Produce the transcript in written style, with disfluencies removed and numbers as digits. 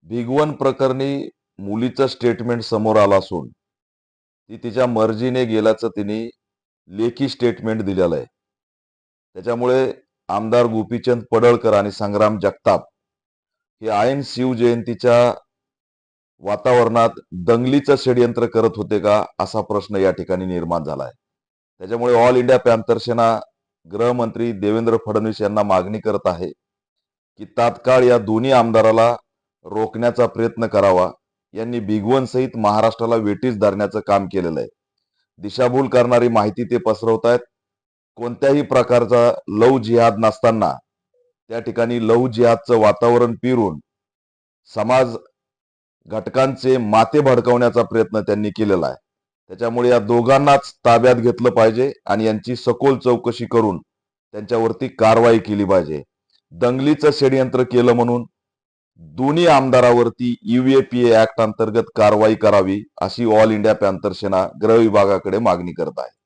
भिगवण प्रकरणी मुलीचं स्टेटमेंट समोर आलं असून ती तिच्या मर्जीने गेल्याचं तिने लेखी स्टेटमेंट दिलेलं आहे. त्याच्यामुळे आमदार गोपीचंद पडळकर आणि संग्राम जगताप हे ऐन शिवजयंतीच्या वातावरणात दंगलीचं षडयंत्र करत होते का, असा प्रश्न या ठिकाणी निर्माण झाला आहे. त्याच्यामुळे ऑल इंडिया पॅंथर सेना गृहमंत्री देवेंद्र फडणवीस यांना मागणी करत आहे की तात्काळ या दोन्ही आमदाराला रोखण्याचा प्रयत्न करावा. यांनी भिगवण सहित महाराष्ट्राला वेठीस धरण्याचं काम केलेलं आहे. दिशाभूल करणारी माहिती ते पसरवतायत. कोणत्याही प्रकारचा लव जिहाद नसताना त्या ठिकाणी लव जिहादचं वातावरण पिरून समाज घटकांचे माथे भडकवण्याचा प्रयत्न त्यांनी केलेला आहे. त्याच्यामुळे या दोघांनाच ताब्यात घेतलं पाहिजे आणि यांची सखोल चौकशी करून त्यांच्यावरती कारवाई केली पाहिजे. दंगलीचं षडयंत्र केलं म्हणून दोन्ही आमदारावरती UAPA ऍक्ट अंतर्गत कारवाई करावी, अशी ऑल इंडिया पॅंथर सेना गृह विभागाकडे मागणी करत आहे.